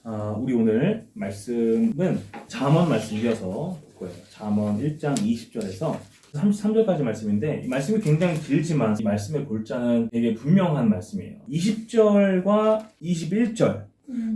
우리 오늘 말씀은 잠언 말씀 이어서 볼 거예요. 잠언 1장 20절에서 33절까지 말씀인데 이 말씀이 굉장히 길지만 이 말씀의 골자는 되게 분명한 말씀이에요. 20절과 21절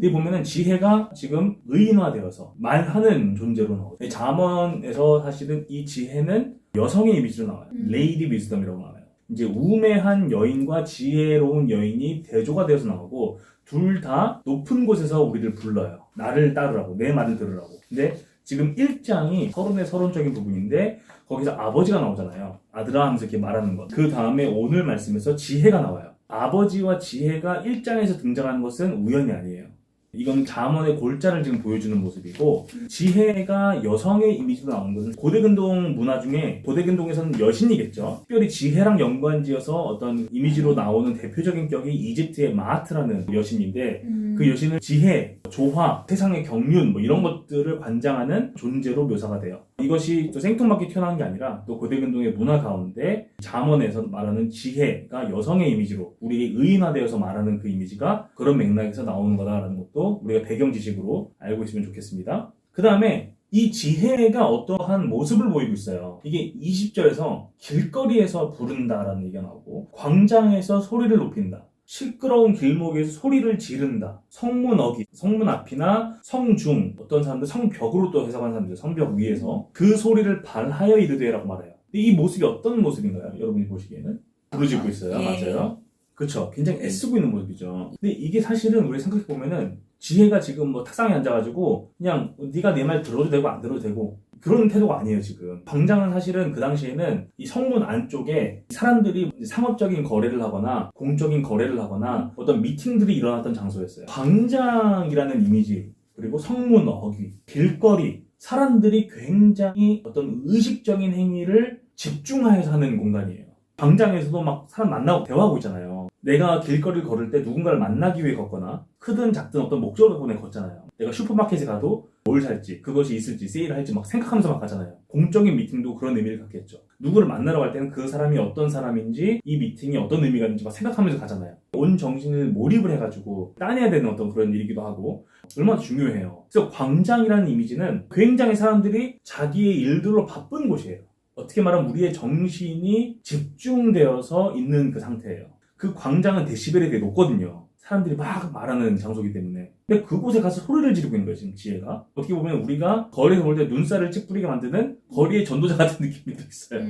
이 보면은 지혜가 지금 의인화되어서 말하는 존재로 나오죠. 잠언에서 사실은 이 지혜는 여성의 이미지로 나와요. 레이디 위즈덤이라고 나와요. 이제 우매한 여인과 지혜로운 여인이 대조가 되어서 나오고 둘 다 높은 곳에서 우리를 불러요. 나를 따르라고, 내 말을 들으라고. 근데 지금 1장이 서론의 서론적인 부분인데 거기서 아버지가 나오잖아요. 아들아 하면서 이렇게 말하는 것. 그 다음에 오늘 말씀에서 지혜가 나와요. 아버지와 지혜가 1장에서 등장하는 것은 우연이 아니에요. 이건 잠언의 골자를 지금 보여주는 모습이고 지혜가 여성의 이미지로 나오는 것은 고대근동 문화 중에 고대근동에서는 여신이겠죠. 특별히 지혜랑 연관지어서 어떤 이미지로 나오는 대표적인 격이 이집트의 마하트라는 여신인데 그 여신은 지혜, 조화, 세상의 경륜 이런 것들을 관장하는 존재로 묘사가 돼요. 이것이 또 생뚱맞게 튀어나온 게 아니라 또 고대근동의 문화 가운데 잠언에서 말하는 지혜가 여성의 이미지로 우리에게 의인화되어서 말하는 그 이미지가 그런 맥락에서 나오는 거다라는 것도 우리가 배경 지식으로 알고 있으면 좋겠습니다. 그 다음에 이 지혜가 어떠한 모습을 보이고 있어요. 이게 20절에서 길거리에서 부른다라는 얘기가 나오고 광장에서 소리를 높인다. 시끄러운 길목에서 소리를 지른다. 성문 어귀, 성문 앞이나 성중, 어떤 사람들 성벽으로 또 해석하는 사람들, 성벽 위에서 그 소리를 발하여 이르되라고 말해요. 근데 이 모습이 어떤 모습인가요? 여러분이 보시기에는? 부르짖고 있어요. 맞아요. 그렇죠. 굉장히 애쓰고 있는 모습이죠. 근데 이게 사실은 우리 생각해보면은 지혜가 지금 탁상에 앉아가지고 그냥 네가 내 말 들어도 되고 안 들어도 되고 그런 태도가 아니에요. 지금 광장은 사실은 그 당시에는 이 성문 안쪽에 사람들이 상업적인 거래를 하거나 공적인 거래를 하거나 어떤 미팅들이 일어났던 장소였어요. 광장이라는 이미지 그리고 성문 어귀 길거리 사람들이 굉장히 어떤 의식적인 행위를 집중하여서 하는 공간이에요. 광장에서도 막 사람 만나고 대화하고 있잖아요. 내가 길거리를 걸을 때 누군가를 만나기 위해 걷거나 크든 작든 어떤 목적을 갖고 내가 걷잖아요. 내가 슈퍼마켓에 가도 뭘 살지, 그것이 있을지, 세일을 할지 막 생각하면서 막 가잖아요. 공적인 미팅도 그런 의미를 갖겠죠. 누구를 만나러 갈 때는 그 사람이 어떤 사람인지 이 미팅이 어떤 의미가 있는지 막 생각하면서 가잖아요. 온 정신을 몰입을 해가지고 따내야 되는 어떤 그런 일이기도 하고 얼마나 중요해요. 그래서 광장이라는 이미지는 굉장히 사람들이 자기의 일들로 바쁜 곳이에요. 어떻게 말하면 우리의 정신이 집중되어서 있는 그 상태예요. 그 광장은 데시벨이 되게 높거든요. 사람들이 막 말하는 장소이기 때문에. 근데 그곳에 가서 소리를 지르고 있는 거예요, 지금 지혜가. 어떻게 보면 우리가 거리에서 볼 때 눈살을 찌푸리게 만드는 거리의 전도자 같은 느낌이 있어요.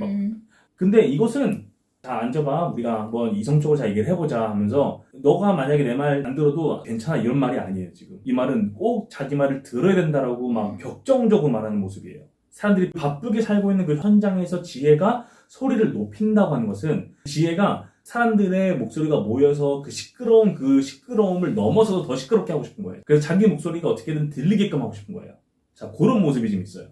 근데 이것은 자 앉아봐 우리가 한번 이성적으로 잘 얘기를 해보자 하면서 너가 만약에 내 말 안 들어도 괜찮아 이런 말이 아니에요. 지금 이 말은 꼭 자기 말을 들어야 된다라고 막 격정적으로 말하는 모습이에요. 사람들이 바쁘게 살고 있는 그 현장에서 지혜가 소리를 높인다고 하는 것은 지혜가 사람들의 목소리가 모여서 그 시끄러움을 넘어서서 더 시끄럽게 하고 싶은 거예요. 그래서 자기 목소리가 어떻게든 들리게끔 하고 싶은 거예요. 자, 그런 모습이 좀 있어요.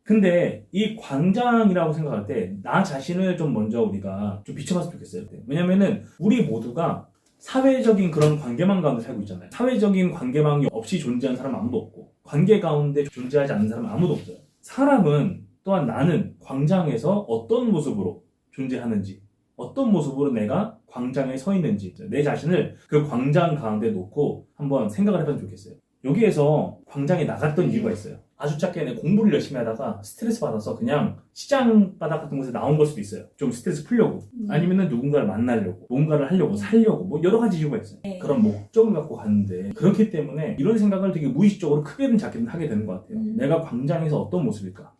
근데 이 광장이라고 생각할 때 나 자신을 좀 먼저 우리가 좀 비춰봤으면 좋겠어요. 왜냐면은 우리 모두가 사회적인 그런 관계망 가운데 살고 있잖아요. 사회적인 관계망이 없이 존재하는 사람 아무도 없고 관계 가운데 존재하지 않는 사람 아무도 없어요. 사람은 또한 나는 광장에서 어떤 모습으로 존재하는지 어떤 모습으로 내가 광장에 서 있는지 내 자신을 그 광장 가운데 놓고 한번 생각을 해봤으면 좋겠어요. 여기에서 광장에 나갔던 이유가 있어요. 아주 작게 내 공부를 열심히 하다가 스트레스 받아서 그냥 시장 바닥 같은 곳에 나온 걸 수도 있어요. 좀 스트레스 풀려고 아니면은 누군가를 만나려고 뭔가를 하려고 살려고 여러 가지 이유가 있어요. 그런 목적을 갖고 갔는데 그렇기 때문에 이런 생각을 되게 무의식적으로 크게든 작게든 하게 되는 것 같아요. 내가 광장에서 어떤 모습일까?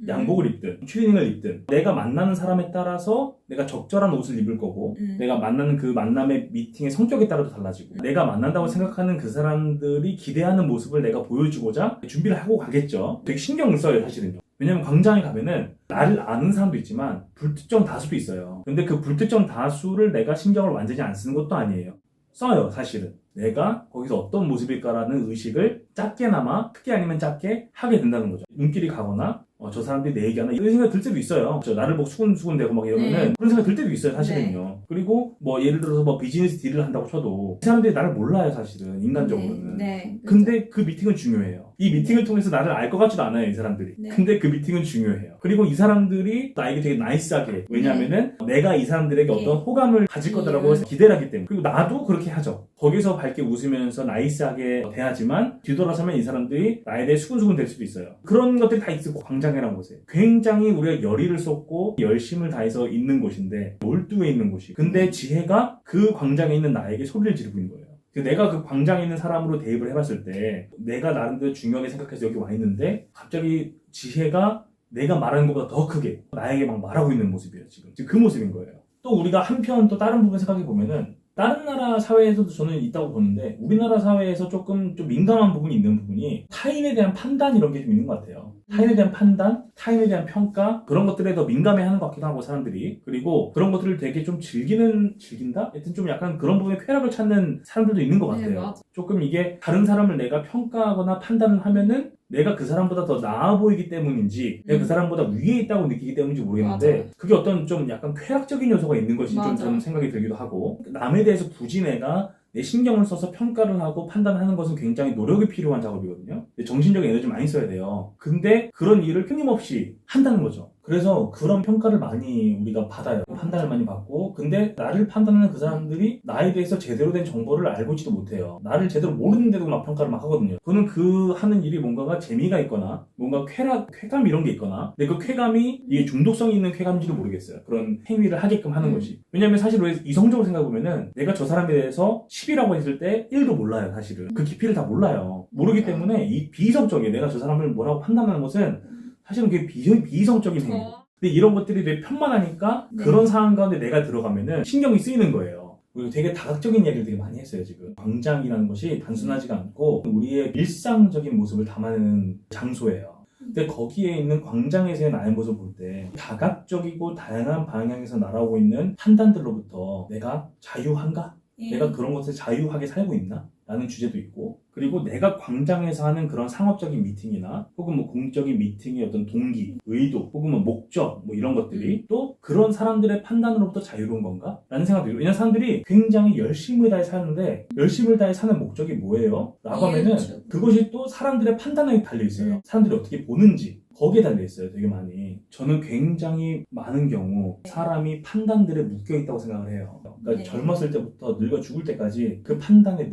양복을 입든 추리닝을 입든 내가 만나는 사람에 따라서 내가 적절한 옷을 입을 거고 내가 만나는 그 만남의 미팅의 성격에 따라도 달라지고 내가 만난다고 생각하는 그 사람들이 기대하는 모습을 내가 보여주고자 준비를 하고 가겠죠. 되게 신경을 써요 사실은요. 왜냐면 광장에 가면은 나를 아는 사람도 있지만 불특정 다수도 있어요. 근데 그 불특정 다수를 내가 신경을 완전히 안 쓰는 것도 아니에요. 써요 사실은. 내가 거기서 어떤 모습일까라는 의식을 작게나마 크게 아니면 작게 하게 된다는 거죠. 눈길이 가거나 저 사람들이 내 얘기하나 이런 생각이 들 때도 있어요. 나를 보고 수군수군대고 막 이러면은 네. 그런 생각이 들 때도 있어요, 사실은요. 그리고 뭐 예를 들어서 뭐 비즈니스 딜을 한다고 쳐도 이 사람들이 나를 몰라요, 사실은 인간적으로는. 네. 근데 그 미팅은 중요해요. 이 미팅을 통해서 나를 알 것 같지도 않아요, 이 사람들이. 네. 근데 그 미팅은 중요해요. 그리고 이 사람들이 나에게 되게 나이스하게, 왜냐면은 내가 이 사람들에게 네. 어떤 호감을 가질 거다라고 기대를 하기 때문에. 그리고 나도 그렇게 하죠. 거기서 밝게 웃으면서 나이스하게 대하지만 뒤돌아서면 이 사람들이 나에 대해 수군수군 될 수도 있어요. 그런 것들이 다 있고 광장이라는 곳에 굉장히 우리가 열의를 쏟고 열심을 다해서 있는 곳인데 몰두해 있는 곳이. 근데 지혜가 그 광장에 있는 나에게 소리를 지르고 있는 거예요. 내가 그 광장에 있는 사람으로 대입을 해봤을 때 내가 나름대로 중요하게 생각해서 여기 와 있는데 갑자기 지혜가 내가 말하는 것보다 더 크게 나에게 막 말하고 있는 모습이에요. 지금 그 모습인 거예요. 또 우리가 한편 또 다른 부분 생각해 보면은 다른 나라 사회에서도 저는 있다고 보는데 우리나라 사회에서 조금 좀 민감한 부분이 있는 부분이 타인에 대한 판단 이런 게 좀 있는 것 같아요. 타인에 대한 판단, 타인에 대한 평가 그런 것들에 더 민감해하는 것 같기도 하고 사람들이. 그리고 그런 것들을 되게 좀 즐긴다? 하여튼 좀 약간 그런 부분에 쾌락을 찾는 사람들도 있는 것 같아요. 네, 맞아. 조금 이게 다른 사람을 내가 평가하거나 판단을 하면은 내가 그 사람보다 더 나아 보이기 때문인지 내가 그 사람보다 위에 있다고 느끼기 때문인지 모르겠는데 맞아요. 그게 어떤 좀 약간 쾌락적인 요소가 있는 것이 좀 맞아요. 저는 생각이 들기도 하고 남에 대해서 굳이 내가 내 신경을 써서 평가를 하고 판단하는 것은 굉장히 노력이 필요한 작업이거든요. 정신적인 에너지 많이 써야 돼요. 근데 그런 일을 끊임없이 한다는 거죠. 그래서 그런 평가를 많이 우리가 받아요. 판단을 많이 받고 근데 나를 판단하는 그 사람들이 나에 대해서 제대로 된 정보를 알고 있지도 못해요. 나를 제대로 모르는데도 막 평가를 막 하거든요. 그거는 그 하는 일이 뭔가가 재미가 있거나 뭔가 쾌감 이런 게 있거나 근데 그 쾌감이 이게 중독성이 있는 쾌감인지도 모르겠어요. 그런 행위를 하게끔 하는 것이. 왜냐면 사실 왜 이성적으로 생각해보면은 내가 저 사람에 대해서 10이라고 했을 때 1도 몰라요. 사실은 그 깊이를 다 몰라요. 모르기 때문에 이 비이성적이에요. 내가 저 사람을 뭐라고 판단하는 것은 사실은 그게 비이성적인 행위. 근데 이런 것들이 되게 편만하니까 네. 그런 상황 가운데 내가 들어가면은 신경이 쓰이는 거예요. 그리고 되게 다각적인 이야기를 되게 많이 했어요, 지금. 광장이라는 것이 단순하지가 않고 우리의 일상적인 모습을 담아내는 장소예요. 근데 거기에 있는 광장에서의 나의 모습을 볼 때 다각적이고 다양한 방향에서 날아오고 있는 판단들로부터 내가 자유한가? 내가 그런 것에 자유하게 살고 있나? 라는 주제도 있고 그리고 내가 광장에서 하는 그런 상업적인 미팅이나 혹은 뭐 공적인 미팅의 어떤 동기, 의도 혹은 뭐 목적 뭐 이런 것들이 또 그런 사람들의 판단으로부터 자유로운 건가? 라는 생각도 들어요. 왜냐면 사람들이 굉장히 열심을 다해 사는데 열심을 다해 사는 목적이 뭐예요? 라고 하면은 그것이 또 사람들의 판단에 달려있어요. 사람들이 어떻게 보는지 거기에 달려있어요. 되게 많이. 저는 굉장히 많은 경우 사람이 판단들에 묶여있다고 생각을 해요. 그러니까 젊었을 때부터 늙어 죽을 때까지 그 판단에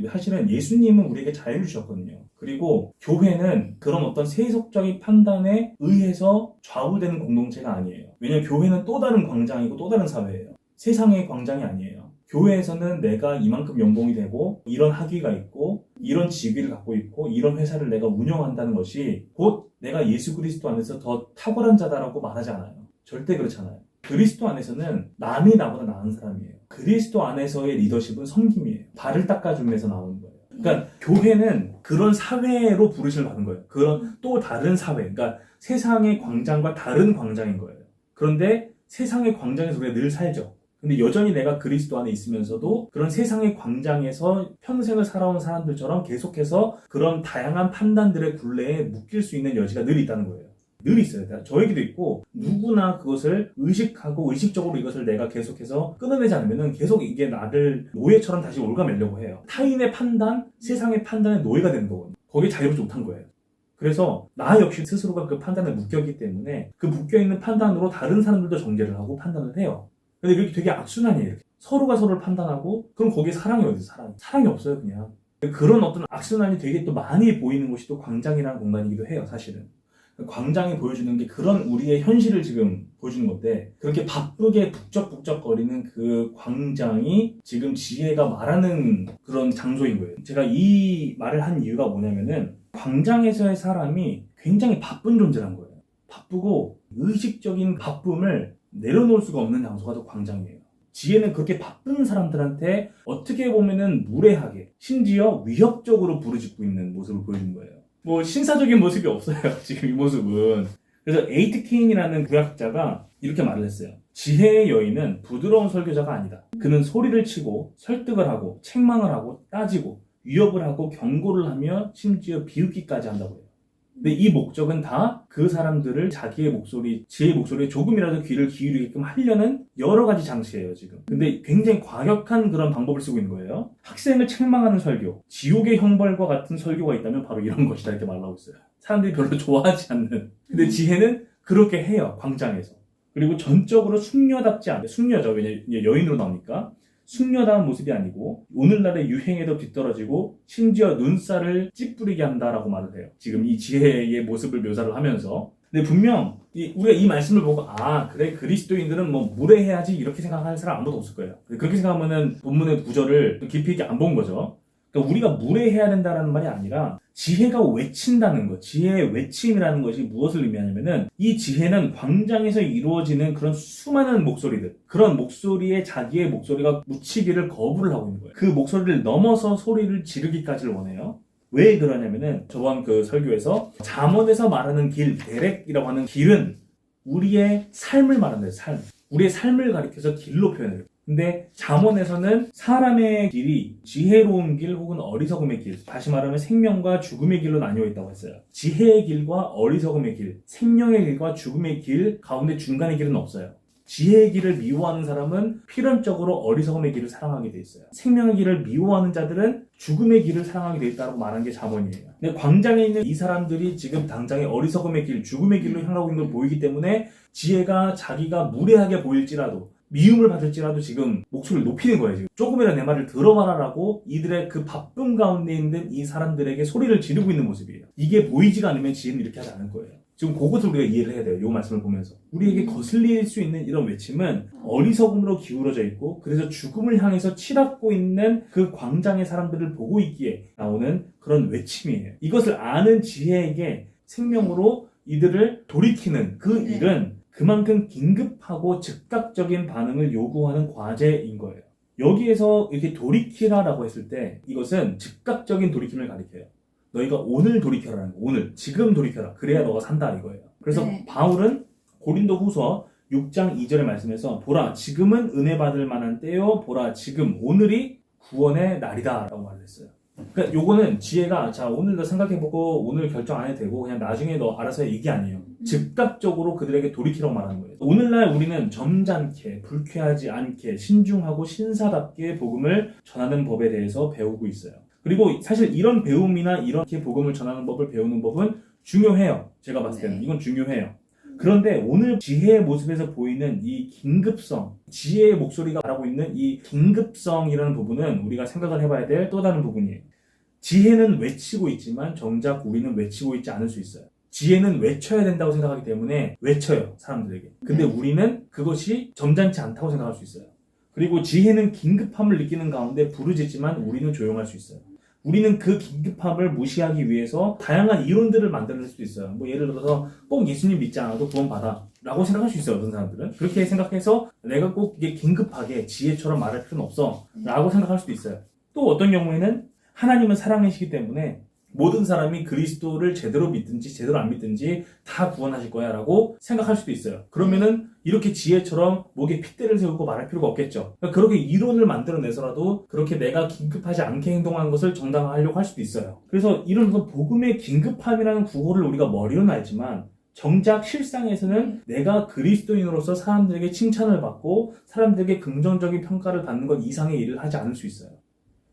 사실은 예수님은 우리에게 자유를 주셨거든요. 그리고 교회는 그런 어떤 세속적인 판단에 의해서 좌우되는 공동체가 아니에요. 왜냐면 교회는 또 다른 광장이고 또 다른 사회예요. 세상의 광장이 아니에요. 교회에서는 내가 이만큼 연봉이 되고 이런 학위가 있고 이런 직위를 갖고 있고 이런 회사를 내가 운영한다는 것이 곧 내가 예수 그리스도 안에서 더 탁월한 자다라고 말하지 않아요. 절대 그렇잖아요. 그리스도 안에서는 남이 나보다 나은 사람이에요. 그리스도 안에서의 리더십은 섬김이에요. 발을 닦아줌에서 나오는 거예요. 그러니까 교회는 그런 사회로 부르심을 받은 거예요. 그런 또 다른 사회, 그러니까 세상의 광장과 다른 광장인 거예요. 그런데 세상의 광장에서 우리가 늘 살죠. 근데 여전히 내가 그리스도 안에 있으면서도 그런 세상의 광장에서 평생을 살아온 사람들처럼 계속해서 그런 다양한 판단들의 굴레에 묶일 수 있는 여지가 늘 있다는 거예요. 늘 있어요. 저에게도 있고 누구나 그것을 의식하고 의식적으로 이것을 내가 계속해서 끊어내지 않으면 계속 이게 나를 노예처럼 다시 올가매려고 해요. 타인의 판단, 세상의 판단에 노예가 되는 거거든요. 거기에 자유롭지 못한 거예요. 그래서 나 역시 스스로가 그 판단에 묶여있기 때문에 그 묶여있는 판단으로 다른 사람들도 정죄를 하고 판단을 해요. 근데 그게 되게 악순환이에요. 이렇게. 서로가 서로를 판단하고 그럼 거기에 사랑이 어디 있어요? 사랑이 없어요 그냥. 그런 어떤 악순환이 되게 또 많이 보이는 곳이 또 광장이라는 공간이기도 해요 사실은. 광장이 보여주는 게 그런 우리의 현실을 지금 보여주는 건데 그렇게 바쁘게 북적북적거리는 그 광장이 지금 지혜가 말하는 그런 장소인 거예요. 제가 이 말을 한 이유가 뭐냐면은 광장에서의 사람이 굉장히 바쁜 존재란 거예요. 바쁘고 의식적인 바쁨을 내려놓을 수가 없는 장소가 또 광장이에요. 지혜는 그렇게 바쁜 사람들한테 어떻게 보면은 무례하게 심지어 위협적으로 부르짖고 있는 모습을 보여준 거예요. 뭐 신사적인 모습이 없어요. 지금 이 모습은. 그래서 에이트킨이라는 구약자가 이렇게 말을 했어요. 지혜의 여인은 부드러운 설교자가 아니다. 그는 소리를 치고 설득을 하고 책망을 하고 따지고 위협을 하고 경고를 하며 심지어 비웃기까지 한다고 해요. 근데 이 목적은 다 그 사람들을 자기의 목소리, 지혜의 목소리에 조금이라도 귀를 기울이게끔 하려는 여러 가지 장치예요, 지금. 근데 굉장히 과격한 그런 방법을 쓰고 있는 거예요. 학생을 책망하는 설교, 지옥의 형벌과 같은 설교가 있다면 바로 이런 것이다, 이렇게 말하고 있어요. 사람들이 별로 좋아하지 않는. 근데 지혜는 그렇게 해요, 광장에서. 그리고 전적으로 숙녀답지 않게, 숙녀죠, 왜냐면 여인으로 나오니까. 숙녀다운 모습이 아니고 오늘날의 유행에도 뒤떨어지고 심지어 눈살을 찌푸리게 한다라고 말을 해요. 지금 이 지혜의 모습을 묘사를 하면서. 근데 분명 우리가 이 말씀을 보고 그래 그리스도인들은 뭐 무례해야지 이렇게 생각하는 사람 아무도 없을 거예요. 그렇게 생각하면은 본문의 구절을 깊이 있게 안 본 거죠. 그러니까 우리가 무례해야 된다는 말이 아니라 지혜가 외친다는 것, 지혜의 외침이라는 것이 무엇을 의미하냐면은 이 지혜는 광장에서 이루어지는 그런 수많은 목소리들, 그런 목소리에 자기의 목소리가 묻히기를 거부를 하고 있는 거예요. 그 목소리를 넘어서 소리를 지르기까지를 원해요. 왜 그러냐면은 저번 그 설교에서 잠언에서 말하는 길, 데렉이라고 하는 길은 우리의 삶을 말한대요. 삶. 우리의 삶을 가리켜서 길로 표현해요. 근데 잠언에서는 사람의 길이 지혜로운 길 혹은 어리석음의 길, 다시 말하면 생명과 죽음의 길로 나뉘어 있다고 했어요. 지혜의 길과 어리석음의 길, 생명의 길과 죽음의 길 가운데 중간의 길은 없어요. 지혜의 길을 미워하는 사람은 필연적으로 어리석음의 길을 사랑하게 돼 있어요. 생명의 길을 미워하는 자들은 죽음의 길을 사랑하게 돼 있다고 말한 게 잠언이에요. 근데 광장에 있는 이 사람들이 지금 당장에 어리석음의 길, 죽음의 길로 향하고 있는 걸 보이기 때문에 지혜가 자기가 무례하게 보일지라도 미움을 받을지라도 지금 목소리를 높이는 거예요. 지금 조금이라도 내 말을 들어봐라라고 이들의 그 바쁨 가운데 있는 이 사람들에게 소리를 지르고 있는 모습이에요. 이게 보이지가 않으면 지혜는 이렇게 하지 않을 거예요. 지금 그것을 우리가 이해를 해야 돼요. 이 말씀을 보면서. 우리에게 거슬릴 수 있는 이런 외침은 어리석음으로 기울어져 있고 그래서 죽음을 향해서 치닫고 있는 그 광장의 사람들을 보고 있기에 나오는 그런 외침이에요. 이것을 아는 지혜에게 생명으로 이들을 돌이키는 그 일은 그만큼 긴급하고 즉각적인 반응을 요구하는 과제인 거예요. 여기에서 이렇게 돌이키라라고 했을 때 이것은 즉각적인 돌이킴을 가리켜요. 너희가 오늘 돌이켜라는 거, 오늘, 지금 돌이켜라. 그래야 너가 산다 이거예요. 그래서 바울은 고린도 후서 6장 2절의 말씀에서 보라, 지금은 은혜 받을 만한 때요. 보라, 지금, 오늘이 구원의 날이다 라고 말을 했어요. 그러니까 요거는 지혜가 자 오늘 너 생각해보고 오늘 결정 안 해도 되고 그냥 나중에 너 알아서 해 이게 아니에요. 즉각적으로 그들에게 돌이키라고 말하는 거예요. 오늘날 우리는 점잖게 불쾌하지 않게 신중하고 신사답게 복음을 전하는 법에 대해서 배우고 있어요. 그리고 사실 이런 배움이나 이렇게 복음을 전하는 법을 배우는 법은 중요해요. 제가 봤을 때는 이건 중요해요. 그런데 오늘 지혜의 모습에서 보이는 이 긴급성, 지혜의 목소리가 말하고 있는 이 긴급성이라는 부분은 우리가 생각을 해봐야 될 또 다른 부분이에요. 지혜는 외치고 있지만 정작 우리는 외치고 있지 않을 수 있어요. 지혜는 외쳐야 된다고 생각하기 때문에 외쳐요, 사람들에게. 근데 우리는 그것이 점잖지 않다고 생각할 수 있어요. 그리고 지혜는 긴급함을 느끼는 가운데 부르짖지만 우리는 조용할 수 있어요. 우리는 그 긴급함을 무시하기 위해서 다양한 이론들을 만들어낼 수도 있어요. 뭐 예를 들어서 꼭 예수님 믿지 않아도 구원받아 라고 생각할 수 있어요. 어떤 사람들은 그렇게 생각해서 내가 꼭 이게 긴급하게 지혜처럼 말할 필요는 없어 라고 생각할 수도 있어요. 또 어떤 경우에는 하나님은 사랑이시기 때문에 모든 사람이 그리스도를 제대로 믿든지 제대로 안 믿든지 다 구원하실 거야 라고 생각할 수도 있어요. 그러면은 이렇게 지혜처럼 목에 핏대를 세우고 말할 필요가 없겠죠. 그러니까 그렇게 이론을 만들어내서라도 그렇게 내가 긴급하지 않게 행동하는 것을 정당화하려고 할 수도 있어요. 그래서 이런 복음의 긴급함이라는 구호를 우리가 머리로는 알지만 정작 실상에서는 내가 그리스도인으로서 사람들에게 칭찬을 받고 사람들에게 긍정적인 평가를 받는 것 이상의 일을 하지 않을 수 있어요.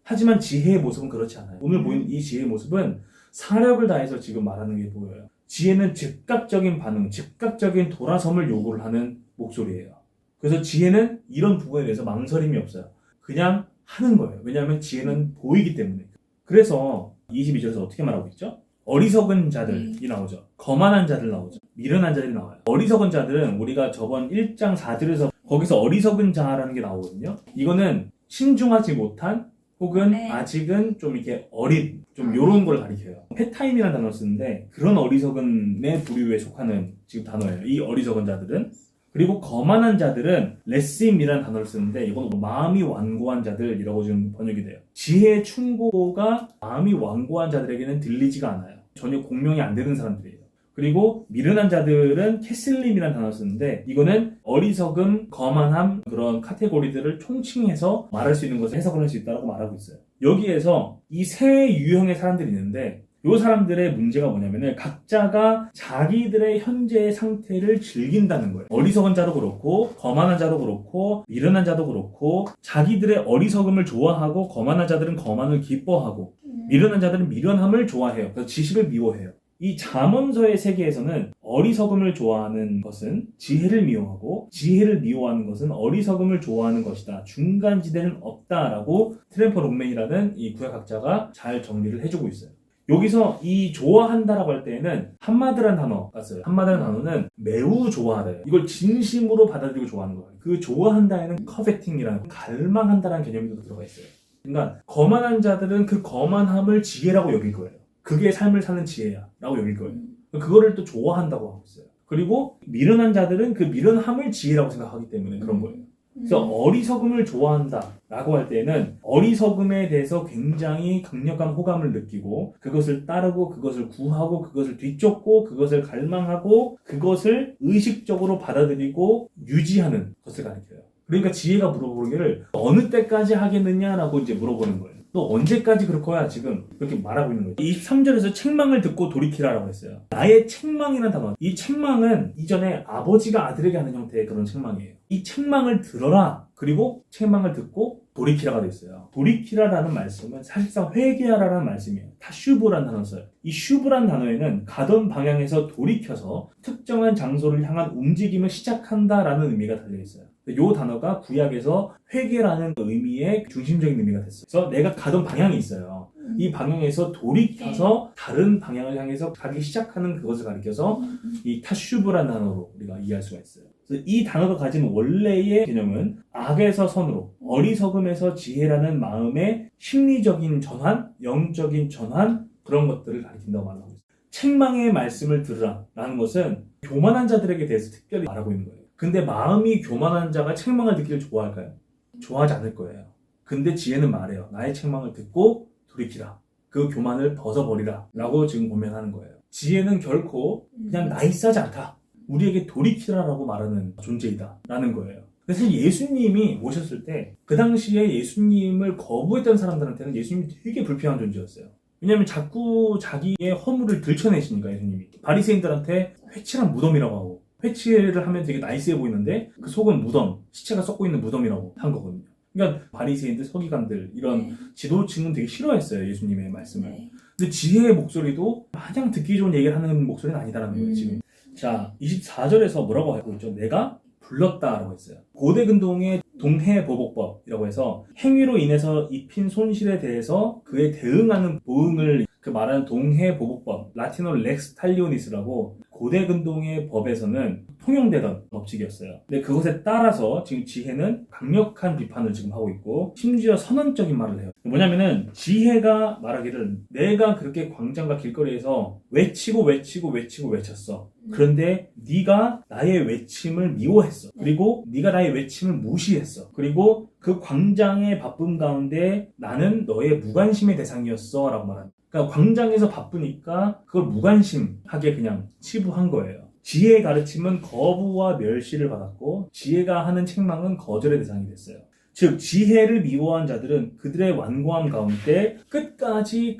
하지만 지혜의 모습은 그렇지 않아요. 오늘 보이는 이 지혜의 모습은 사력을 다해서 지금 말하는 게 보여요. 지혜는 즉각적인 반응, 즉각적인 돌아섬을 요구를 하는 목소리예요. 그래서 지혜는 이런 부분에 대해서 망설임이 없어요. 그냥 하는 거예요. 왜냐하면 지혜는 보이기 때문에. 그래서 22절에서 어떻게 말하고 있죠? 어리석은 자들이 나오죠. 거만한 자들 나오죠. 미련한 자들이 나와요. 어리석은 자들은 우리가 저번 1장 4절에서 거기서 어리석은 자라는 게 나오거든요. 이거는 신중하지 못한 혹은 아직은 좀 이렇게 어린, 좀 요런 걸 가리켜요. 패타임이라는 단어를 쓰는데 그런 어리석은의 부류에 속하는 지금 단어예요. 이 어리석은 자들은. 그리고 거만한 자들은 레심이라는 단어를 쓰는데 이건 마음이 완고한 자들이라고 지금 번역이 돼요. 지혜의 충고가 마음이 완고한 자들에게는 들리지가 않아요. 전혀 공명이 안 되는 사람들이에요. 그리고 미련한 자들은 캐슬림이라는 단어를 쓰는데 이거는 어리석음, 거만함 그런 카테고리들을 총칭해서 말할 수 있는 것을 해석을 할 수 있다고 말하고 있어요. 여기에서 이 세 유형의 사람들이 있는데 요 사람들의 문제가 뭐냐면은 각자가 자기들의 현재의 상태를 즐긴다는 거예요. 어리석은 자도 그렇고 거만한 자도 그렇고 미련한 자도 그렇고 자기들의 어리석음을 좋아하고 거만한 자들은 거만을 기뻐하고 미련한 자들은 미련함을 좋아해요. 그래서 지식을 미워해요. 이 잠언서의 세계에서는 어리석음을 좋아하는 것은 지혜를 미워하고 지혜를 미워하는 것은 어리석음을 좋아하는 것이다. 중간지대는 없다라고 트램퍼 롱맨이라는 이 구약학자가 잘 정리를 해주고 있어요. 여기서 이 좋아한다라고 할 때에는 한마디라는 단어가 써요. 한마디라는 단어는 매우 좋아하래요. 이걸 진심으로 받아들이고 좋아하는 거예요. 그 좋아한다에는 커베팅이라는 갈망한다라는 개념이 들어가 있어요. 그러니까 거만한 자들은 그 거만함을 지혜라고 여길 거예요. 그게 삶을 사는 지혜야 라고 여길 거예요. 그거를 또 좋아한다고 하고 있어요. 그리고 미련한 자들은 그 미련함을 지혜라고 생각하기 때문에 그런 거예요. 그래서 어리석음을 좋아한다 라고 할 때는 어리석음에 대해서 굉장히 강력한 호감을 느끼고 그것을 따르고 그것을 구하고 그것을 뒤쫓고 그것을 갈망하고 그것을 의식적으로 받아들이고 유지하는 것을 가리켜요. 그러니까 지혜가 물어보기를 어느 때까지 하겠느냐라고 이제 물어보는 거예요. 너 언제까지 그럴 거야 지금 이렇게 말하고 있는 거예요. 23절에서 책망을 듣고 돌이키라라고 했어요. 나의 책망이라는 단어, 이 책망은 이전에 아버지가 아들에게 하는 형태의 그런 책망이에요. 이 책망을 들어라, 그리고 책망을 듣고 돌이키라가 됐어요. 돌이키라라는 말씀은 사실상 회개하라라는 말씀이에요. 타슈브라는 단어를 써요. 이 슈브라는 단어에는 가던 방향에서 돌이켜서 특정한 장소를 향한 움직임을 시작한다라는 의미가 달려있어요. 이 단어가 구약에서 회개라는 의미의 중심적인 의미가 됐어요. 그래서 내가 가던 방향이 있어요. 이 방향에서 돌이켜서 다른 방향을 향해서 가기 시작하는 그것을 가리켜서 이 타슈브라는 단어로 우리가 이해할 수가 있어요. 그래서 이 단어가 가진 원래의 개념은 악에서 선으로, 어리석음에서 지혜라는 마음의 심리적인 전환, 영적인 전환, 그런 것들을 가리킨다고 말하고 있어요. 책망의 말씀을 들으라 라는 것은 교만한 자들에게 대해서 특별히 말하고 있는 거예요. 근데 마음이 교만한 자가 책망을 듣기를 좋아할까요? 좋아하지 않을 거예요. 근데 지혜는 말해요. 나의 책망을 듣고 돌이키라. 그 교만을 벗어버리라 라고 지금 고면하는 거예요. 지혜는 결코 그냥 나이스하지 않다. 우리에게 돌이키라라고 말하는 존재이다 라는 거예요. 그래서 예수님이 오셨을 때 그 당시에 예수님을 거부했던 사람들한테는 예수님이 되게 불편한 존재였어요. 왜냐하면 자꾸 자기의 허물을 들춰내시니까 예수님이. 바리새인들한테 회칠한 무덤이라고 하고 회치를 하면 되게 나이스해 보이는데 그 속은 무덤, 시체가 썩고 있는 무덤이라고 한 거거든요. 그러니까 바리새인들, 서기관들 이런 지도층은 되게 싫어했어요, 예수님의 말씀을. 근데 지혜의 목소리도 마냥 듣기 좋은 얘기를 하는 목소리는 아니다라는 거예요, 지금. 자, 24절에서 뭐라고 하고 있죠? 내가 불렀다라고 했어요. 고대 근동의 동해보복법이라고 해서 행위로 인해서 입힌 손실에 대해서 그에 대응하는 보응을 그 말하는 동해보복법, 라틴어 렉스 탈리오니스라고 고대 근동의 법에서는 통용되던 법칙이었어요. 근데 그것에 따라서 지금 지혜는 강력한 비판을 지금 하고 있고 심지어 선언적인 말을 해요. 뭐냐면은 지혜가 말하기를 내가 그렇게 광장과 길거리에서 외쳤어. 그런데 네가 나의 외침을 미워했어. 그리고 네가 나의 외침을 무시했어. 그리고 그 광장의 바쁨 가운데 나는 너의 무관심의 대상이었어 라고 말합니다. 그러니까 광장에서 바쁘니까 그걸 무관심하게 그냥 치부한 거예요. 지혜의 가르침은 거부와 멸시를 받았고 지혜가 하는 책망은 거절의 대상이 됐어요. 즉 지혜를 미워한 자들은 그들의 완고함 가운데 끝까지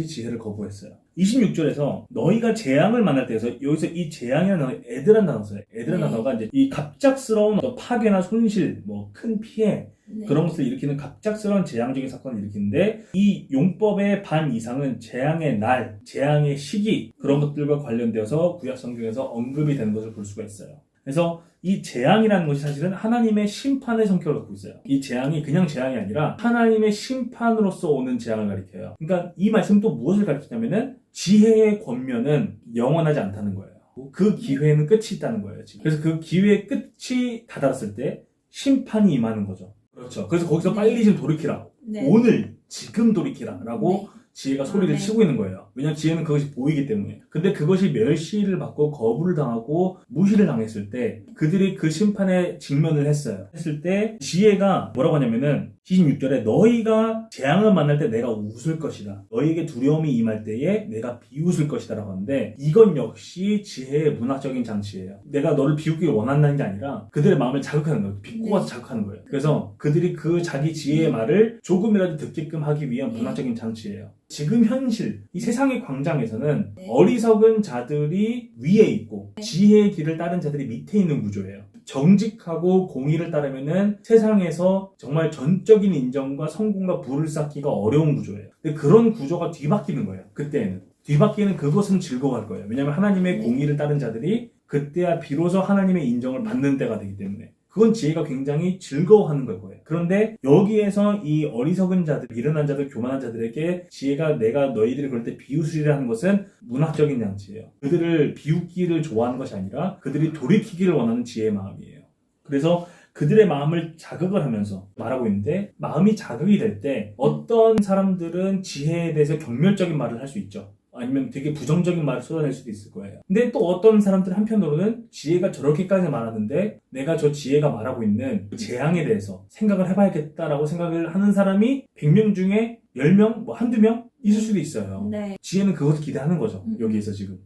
지혜를 거부했어요. 26절에서 너희가 재앙을 만날 때에서 여기서 이 재앙이라는 단어 애드란 단어 써요. 애드란 단어가 이제 이 갑작스러운 파괴나 손실, 뭐 큰 피해 그런 것을 일으키는 갑작스러운 재앙적인 사건을 일으키는데 이 용법의 반 이상은 재앙의 날, 재앙의 시기 그런 것들과 관련되어서 구약 성경에서 언급이 되는 것을 볼 수가 있어요. 그래서 이 재앙이라는 것이 사실은 하나님의 심판의 성격을 갖고 있어요. 이 재앙이 그냥 재앙이 아니라 하나님의 심판으로서 오는 재앙을 가리켜요. 그러니까 이 말씀은 또 무엇을 가리키냐면은 지혜의 권면은 영원하지 않다는 거예요. 그 기회는 끝이 있다는 거예요, 지금. 그래서 그 기회의 끝이 다다랐을 때 심판이 임하는 거죠. 그렇죠. 그래서 거기서 빨리 좀 돌이키라. 오늘, 지금 돌이키라. 라고 지혜가 소리를 치고 있는 거예요. 왜냐하면 지혜는 그것이 보이기 때문에. 근데 그것이 멸시를 받고 거부를 당하고 무시를 당했을 때 그들이 그 심판에 직면을 했어요. 했을 때 지혜가 뭐라고 하냐면은 26절에 너희가 재앙을 만날 때 내가 웃을 것이다. 너희에게 두려움이 임할 때에 내가 비웃을 것이다 라고 하는데 이건 역시 지혜의 문학적인 장치예요. 내가 너를 비웃기를 원한다는 게 아니라 그들의 마음을 자극하는 거예요. 비꼬아서 자극하는 거예요. 그래서 그들이 그 자기 지혜의 말을 조금이라도 듣게끔 하기 위한 문학적인 장치예요. 지금 현실, 이 세상의 광장에서는 어리석은 자들이 위에 있고 지혜의 길을 따른 자들이 밑에 있는 구조예요. 정직하고 공의를 따르면은 세상에서 정말 전적인 인정과 성공과 부를 쌓기가 어려운 구조예요. 근데 그런 구조가 뒤바뀌는 거예요. 그때는. 뒤바뀌는 그것은 즐거워할 거예요. 왜냐하면 하나님의 공의를 따른 자들이 그때야 비로소 하나님의 인정을 받는 때가 되기 때문에. 그건 지혜가 굉장히 즐거워하는 걸 거예요. 그런데 여기에서 이 어리석은 자들, 미련한 자들, 교만한 자들에게 지혜가 내가 너희들이 그럴 때 비웃으리라 하는 것은 문학적인 장치예요. 그들을 비웃기를 좋아하는 것이 아니라 그들이 돌이키기를 원하는 지혜의 마음이에요. 그래서 그들의 마음을 자극을 하면서 말하고 있는데 마음이 자극이 될 때 어떤 사람들은 지혜에 대해서 경멸적인 말을 할 수 있죠. 아니면 되게 부정적인 말을 쏟아낼 수도 있을 거예요. 근데 또 어떤 사람들 한편으로는 지혜가 저렇게까지 말하는데 내가 저 지혜가 말하고 있는 재앙에 대해서 생각을 해봐야겠다라고 생각을 하는 사람이 100명 중에 10명, 뭐 한두 명 있을 수도 있어요. 네. 지혜는 그것을 기대하는 거죠. 여기에서 지금.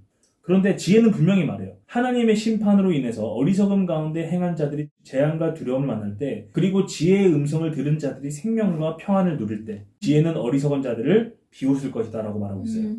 그런데 지혜는 분명히 말해요. 하나님의 심판으로 인해서 어리석음 가운데 행한 자들이 재앙과 두려움을 만날 때 그리고 지혜의 음성을 들은 자들이 생명과 평안을 누릴 때 지혜는 어리석은 자들을 비웃을 것이다 라고 말하고 있어요.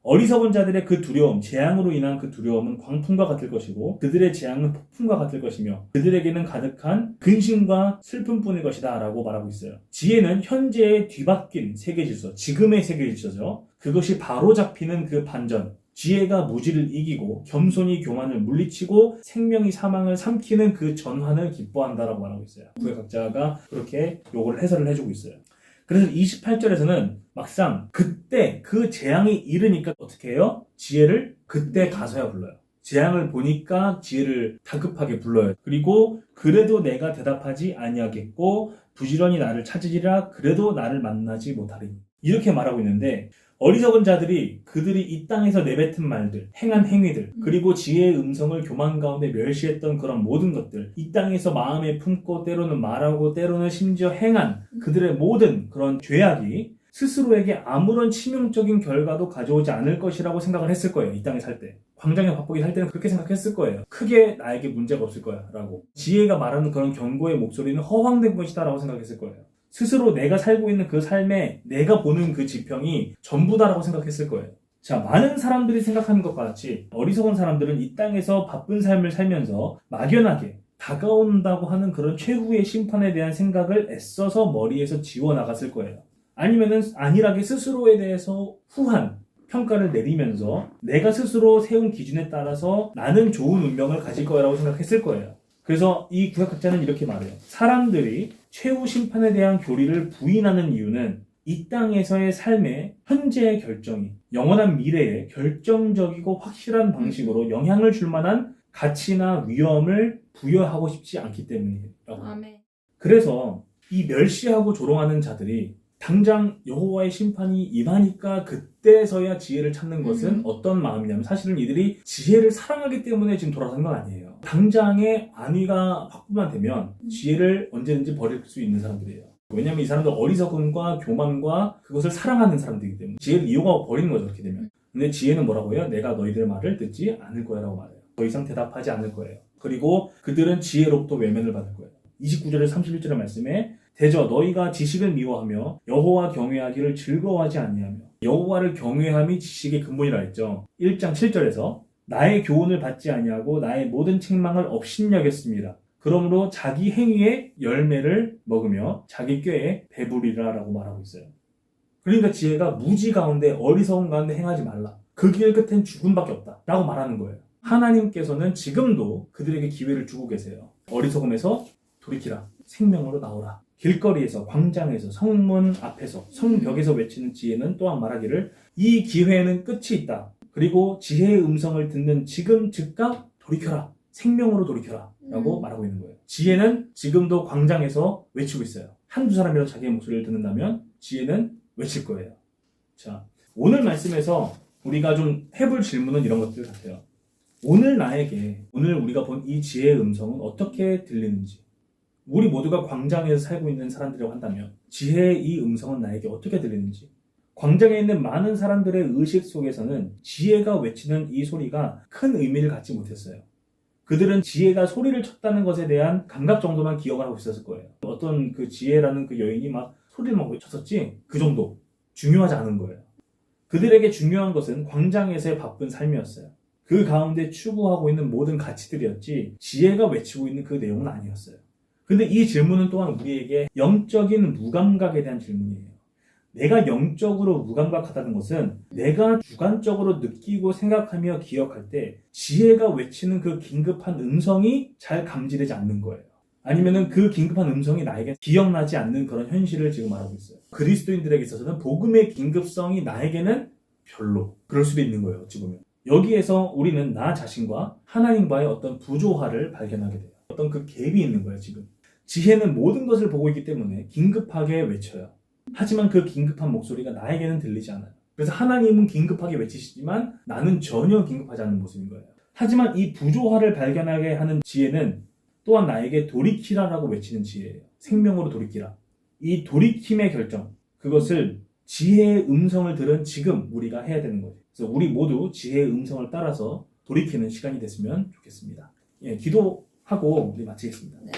어리석은 자들의 그 두려움, 재앙으로 인한 그 두려움은 광풍과 같을 것이고 그들의 재앙은 폭풍과 같을 것이며 그들에게는 가득한 근심과 슬픔뿐일 것이다 라고 말하고 있어요. 지혜는 현재의 뒤바뀐 세계질서, 지금의 세계질서죠. 그것이 바로 잡히는 그 반전, 지혜가 무지를 이기고 겸손이 교만을 물리치고 생명이 사망을 삼키는 그 전환을 기뻐한다라고 말하고 있어요. 구약학자가 그렇게 요거를 해설을 해주고 있어요. 그래서 28절에서는 막상 그때 그 재앙이 이르니까 어떻게 해요? 지혜를 그때 가서야 불러요. 재앙을 보니까 지혜를 다급하게 불러요. 그리고 그래도 내가 대답하지 아니하겠고 부지런히 나를 찾으리라 그래도 나를 만나지 못하리니 이렇게 말하고 있는데 어리석은 자들이 그들이 이 땅에서 내뱉은 말들, 행한 행위들, 그리고 지혜의 음성을 교만 가운데 멸시했던 그런 모든 것들, 이 땅에서 마음에 품고 때로는 말하고 때로는 심지어 행한 그들의 모든 그런 죄악이 스스로에게 아무런 치명적인 결과도 가져오지 않을 것이라고 생각을 했을 거예요. 이 땅에 살 때. 광장에 바쁘게 살 때는 그렇게 생각했을 거예요. 크게 나에게 문제가 없을 거야 라고. 지혜가 말하는 그런 경고의 목소리는 허황된 것이다 라고 생각했을 거예요. 스스로 내가 살고 있는 그 삶에 내가 보는 그 지평이 전부다라고 생각했을 거예요. 자, 많은 사람들이 생각하는 것과 같이 어리석은 사람들은 이 땅에서 바쁜 삶을 살면서 막연하게 다가온다고 하는 그런 최후의 심판에 대한 생각을 애써서 머리에서 지워나갔을 거예요. 아니면은 안일하게 스스로에 대해서 후한 평가를 내리면서 내가 스스로 세운 기준에 따라서 나는 좋은 운명을 가질 거라고 생각했을 거예요. 그래서 이 구약학자는 이렇게 말해요. 사람들이 최후 심판에 대한 교리를 부인하는 이유는 이 땅에서의 삶의 현재의 결정이 영원한 미래에 결정적이고 확실한 방식으로 영향을 줄 만한 가치나 위험을 부여하고 싶지 않기 때문이에요. 아멘. 그래서 이 멸시하고 조롱하는 자들이 당장 여호와의 심판이 임하니까 그때서야 지혜를 찾는 것은 어떤 마음이냐면 사실은 이들이 지혜를 사랑하기 때문에 지금 돌아서는 건 아니에요. 당장의 안위가 확보만 되면 지혜를 언제든지 버릴 수 있는 사람들이에요. 왜냐하면 이 사람들 어리석음과 교만과 그것을 사랑하는 사람들이기 때문에 지혜를 이용하고 버리는 거죠. 그렇게 되면. 근데 지혜는 뭐라고 해요? 내가 너희들의 말을 듣지 않을 거야 라고 말해요. 더 이상 대답하지 않을 거예요. 그리고 그들은 지혜로부터 외면을 받을 거예요. 29절에 31절의 말씀에 대저 너희가 지식을 미워하며 여호와 경외하기를 즐거워하지 아니하며 여호와를 경외함이 지식의 근본이라 했죠. 1장 7절에서 나의 교훈을 받지 아니하고 나의 모든 책망을 업신여겼습니다. 그러므로 자기 행위의 열매를 먹으며 자기 꾀에 배부리라 라고 말하고 있어요. 그러니까 지혜가 무지 가운데 어리석은 가운데 행하지 말라. 그 길 끝엔 죽음밖에 없다 라고 말하는 거예요. 하나님께서는 지금도 그들에게 기회를 주고 계세요. 어리석음에서 돌이키라. 생명으로 나오라. 길거리에서, 광장에서, 성문 앞에서, 성벽에서 외치는 지혜는 또한 말하기를 이 기회에는 끝이 있다. 그리고 지혜의 음성을 듣는 지금 즉각 돌이켜라. 생명으로 돌이켜라. 라고 말하고 있는 거예요. 지혜는 지금도 광장에서 외치고 있어요. 한두 사람이라도 자기의 목소리를 듣는다면 지혜는 외칠 거예요. 자, 오늘 말씀에서 우리가 좀 해볼 질문은 이런 것들 같아요. 오늘 나에게, 오늘 우리가 본 이 지혜의 음성은 어떻게 들리는지, 우리 모두가 광장에서 살고 있는 사람들이라고 한다면 지혜의 이 음성은 나에게 어떻게 들리는지, 광장에 있는 많은 사람들의 의식 속에서는 지혜가 외치는 이 소리가 큰 의미를 갖지 못했어요. 그들은 지혜가 소리를 쳤다는 것에 대한 감각 정도만 기억을 하고 있었을 거예요. 어떤 그 지혜라는 그 여인이 막 소리를 막 외쳤었지, 그 정도 중요하지 않은 거예요. 그들에게 중요한 것은 광장에서의 바쁜 삶이었어요. 그 가운데 추구하고 있는 모든 가치들이었지 지혜가 외치고 있는 그 내용은 아니었어요. 근데 이 질문은 또한 우리에게 영적인 무감각에 대한 질문이에요. 내가 영적으로 무감각하다는 것은 내가 주관적으로 느끼고 생각하며 기억할 때 지혜가 외치는 그 긴급한 음성이 잘 감지되지 않는 거예요. 아니면은 그 긴급한 음성이 나에게 기억나지 않는 그런 현실을 지금 말하고 있어요. 그리스도인들에게 있어서는 복음의 긴급성이 나에게는 별로 그럴 수도 있는 거예요. 어찌 보면. 여기에서 우리는 나 자신과 하나님과의 어떤 부조화를 발견하게 돼요. 어떤 그 갭이 있는 거예요. 지금 지혜는 모든 것을 보고 있기 때문에 긴급하게 외쳐요. 하지만 그 긴급한 목소리가 나에게는 들리지 않아요. 그래서 하나님은 긴급하게 외치시지만 나는 전혀 긴급하지 않는 모습인 거예요. 하지만 이 부조화를 발견하게 하는 지혜는 또한 나에게 돌이키라라고 외치는 지혜예요. 생명으로 돌이키라. 이 돌이킴의 결정, 그것을 지혜의 음성을 들은 지금 우리가 해야 되는 거예요. 그래서 우리 모두 지혜의 음성을 따라서 돌이키는 시간이 됐으면 좋겠습니다. 예, 기도하고 우리 마치겠습니다. 네.